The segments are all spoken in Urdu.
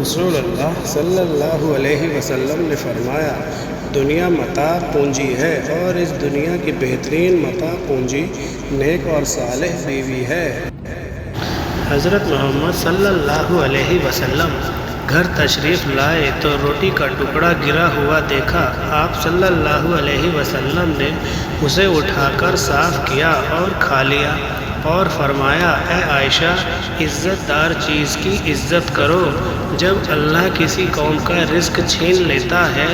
رسول اللہ صلی اللہ علیہ وسلم نے فرمایا، دنیا متاع پونجی ہے اور اس دنیا کی بہترین متاع پونجی نیک اور صالح بیوی ہے۔ حضرت محمد صلی اللہ علیہ وسلم گھر تشریف لائے تو روٹی کا ٹکڑا گرا ہوا دیکھا۔ آپ صلی اللہ علیہ وسلم نے اسے اٹھا کر صاف کیا اور کھا لیا اور فرمایا، اے عائشہ، عزت دار چیز کی عزت کرو۔ جب اللہ کسی قوم کا رزق چھین لیتا ہے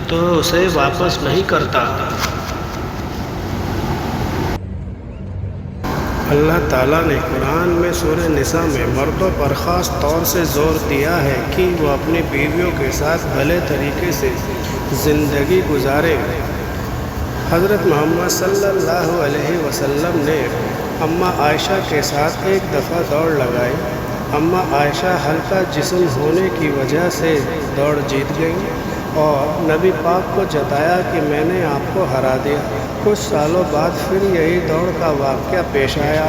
تو اسے واپس نہیں کرتا۔ اللہ تعالیٰ نے قرآن میں سورہ نساء میں مردوں پر خاص طور سے زور دیا ہے کہ وہ اپنی بیویوں کے ساتھ بھلے طریقے سے زندگی گزاریں۔ حضرت محمد صلی اللہ علیہ وسلم نے اماں عائشہ کے ساتھ ایک دفعہ دوڑ لگائی۔ اماں عائشہ ہلکا جسم ہونے کی وجہ سے دوڑ جیت گئیں اور نبی پاک کو جتایا کہ میں نے آپ کو ہرا دیا۔ کچھ سالوں بعد پھر یہی دوڑ کا واقعہ پیش آیا،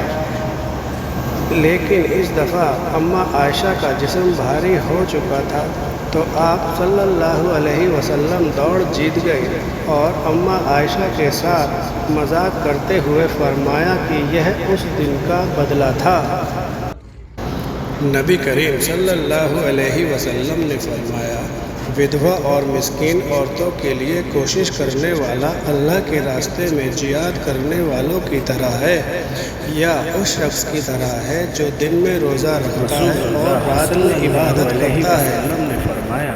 لیکن اس دفعہ اماں عائشہ کا جسم بھاری ہو چکا تھا تو آپ صلی اللہ علیہ وسلم دوڑ جیت گئے اور اماں عائشہ کے ساتھ مذاق کرتے ہوئے فرمایا کہ یہ اس دن کا بدلہ تھا۔ نبی کریم صلی اللہ علیہ وسلم نے فرمایا، ودھوا اور مسکین عورتوں کے لیے کوشش کرنے والا اللہ کے راستے میں جہاد کرنے والوں کی طرح ہے، یا اس شخص کی طرح ہے جو دن میں روزہ رکھتا ہے اور رات میں عبادت کرتا ہے۔ نے فرمایا،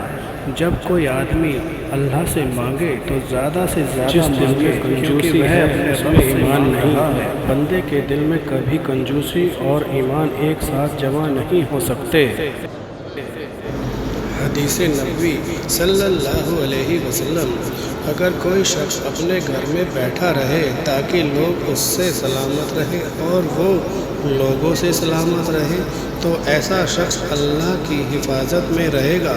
جب کوئی آدمی اللہ سے مانگے تو زیادہ سے زیادہ مانگے، کیونکہ وہ اپنے رب سے ایمان نہیں ہے۔ بندے کے دل میں کبھی کنجوسی اور ایمان ایک ساتھ جمع نہیں ہو سکتے۔ حدیث نبوی صلی اللہ علیہ وسلم، اگر کوئی شخص اپنے گھر میں بیٹھا رہے تاکہ لوگ اس سے سلامت رہیں اور وہ لوگوں سے سلامت رہے تو ایسا شخص اللہ کی حفاظت میں رہے گا۔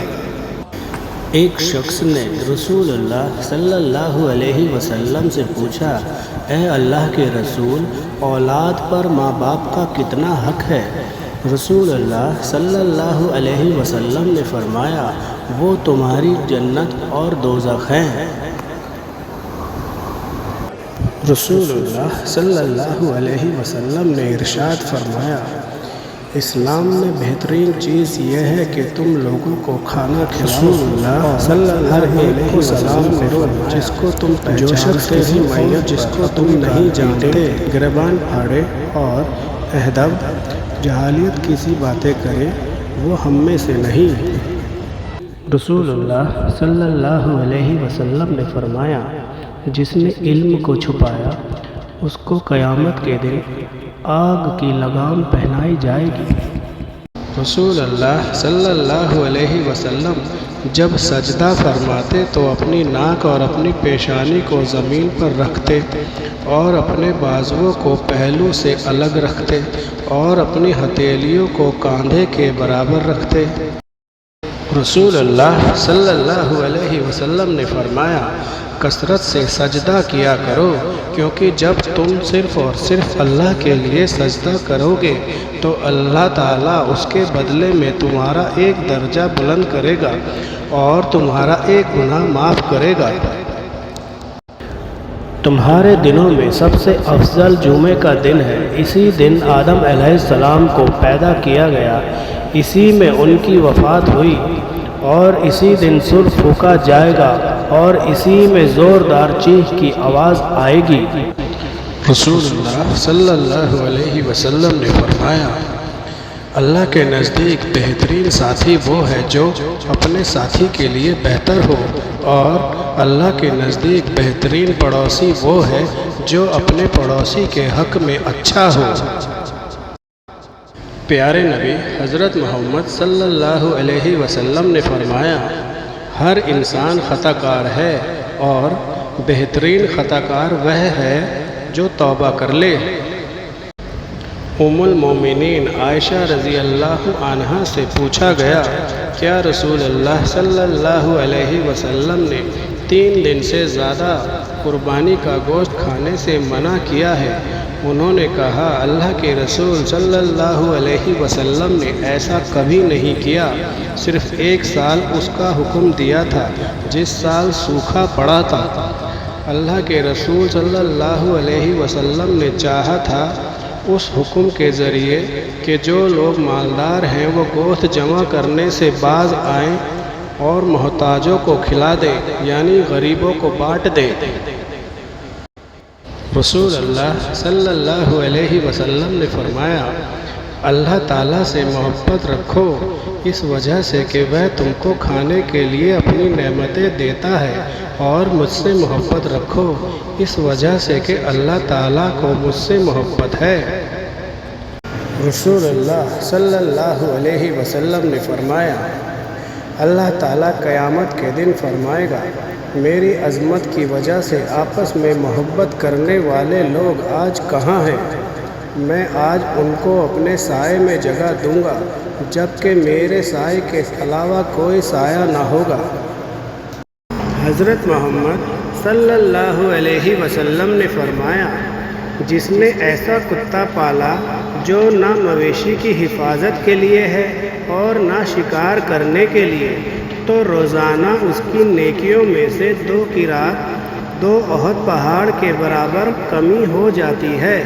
ایک شخص نے رسول اللہ صلی اللہ علیہ وسلم سے پوچھا، اے اللہ کے رسول، اولاد پر ماں باپ کا کتنا حق ہے؟ رسول اللہ صلی اللہ علیہ وسلم نے فرمایا، وہ تمہاری جنت اور دوزخ ہیں۔ رسول اللہ صلی اللہ علیہ وسلم نے ارشاد فرمایا، اسلام میں بہترین چیز یہ ہے کہ تم لوگوں کو کھانا کھلاؤ۔ رسول اللہ صلی اللہ علیہ وسلم سلام کرو جس کو تم پہچانتے ہو، جس کو تم نہیں جانتے، گریبان پھاڑے اور ادب جہالیت کسی باتیں کرے وہ ہم میں سے نہیں۔ رسول اللہ صلی اللہ علیہ وسلم نے فرمایا، جس نے علم کو چھپایا اس کو قیامت کے دن آگ کی لگام پہنائی جائے گی۔ رسول اللہ صلی اللہ علیہ وسلم جب سجدہ فرماتے تو اپنی ناک اور اپنی پیشانی کو زمین پر رکھتے اور اپنے بازوؤں کو پہلو سے الگ رکھتے اور اپنی ہتھیلیوں کو کاندھے کے برابر رکھتے۔ رسول اللہ صلی اللہ علیہ وسلم نے فرمایا، کثرت سے سجدہ کیا کرو، کیونکہ جب تم صرف اور صرف اللہ کے لیے سجدہ کرو گے تو اللہ تعالیٰ اس کے بدلے میں تمہارا ایک درجہ بلند کرے گا اور تمہارا ایک گناہ معاف کرے گا۔ تمہارے دنوں میں سب سے افضل جمعے کا دن ہے۔ اسی دن آدم علیہ السلام کو پیدا کیا گیا، اسی میں ان کی وفات ہوئی اور اسی دن سر پھونکا جائے گا اور اسی میں زوردار چیخ کی آواز آئے گی۔ رسول اللہ صلی اللہ علیہ وسلم نے فرمایا، اللہ کے نزدیک بہترین ساتھی وہ ہے جو اپنے ساتھی کے لیے بہتر ہو، اور اللہ کے نزدیک بہترین پڑوسی وہ ہے جو اپنے پڑوسی کے حق میں اچھا ہو۔ پیارے نبی حضرت محمد صلی اللہ علیہ وسلم نے فرمایا، ہر انسان خطا کار ہے اور بہترین خطا کار وہ ہے جو توبہ کر لے۔ ام المومنین عائشہ رضی اللہ عنہا سے پوچھا گیا، کیا رسول اللہ صلی اللہ علیہ وسلم نے 3 دن سے زیادہ قربانی کا گوشت کھانے سے منع کیا ہے؟ انہوں نے کہا اللہ کے رسول صلی اللہ علیہ وسلم نے ایسا کبھی نہیں کیا، صرف ایک سال اس کا حکم دیا تھا جس سال سوکھا پڑا تھا۔ اللہ کے رسول صلی اللہ علیہ وسلم نے چاہا تھا اس حکم کے ذریعے کہ جو لوگ مالدار ہیں وہ گوشت جمع کرنے سے باز آئیں اور محتاجوں کو کھلا دیں، یعنی غریبوں کو بانٹ دیں۔ رسول اللہ صلی اللہ علیہ وسلم نے فرمایا اللہ تعالیٰ سے محبت رکھو اس وجہ سے کہ وہ تم کو کھانے کے لیے اپنی نعمتیں دیتا ہے، اور مجھ سے محبت رکھو اس وجہ سے کہ اللہ تعالیٰ کو مجھ سے محبت ہے۔ رسول اللہ صلی اللہ علیہ وسلم نے فرمایا اللہ تعالیٰ قیامت کے دن فرمائے گا میری عظمت کی وجہ سے آپس میں محبت کرنے والے لوگ آج کہاں ہیں؟ میں آج ان کو اپنے سائے میں جگہ دوں گا جبکہ میرے سائے کے علاوہ کوئی سایہ نہ ہوگا۔ حضرت محمد صلی اللہ علیہ وسلم نے فرمایا جس نے ایسا کتا پالا جو نہ مویشی کی حفاظت کے لیے ہے اور نہ شکار کرنے کے لیے، تو روزانہ اس کی نیکیوں میں سے 2 قیراط 2 احد پہاڑ کے برابر کمی ہو جاتی ہے۔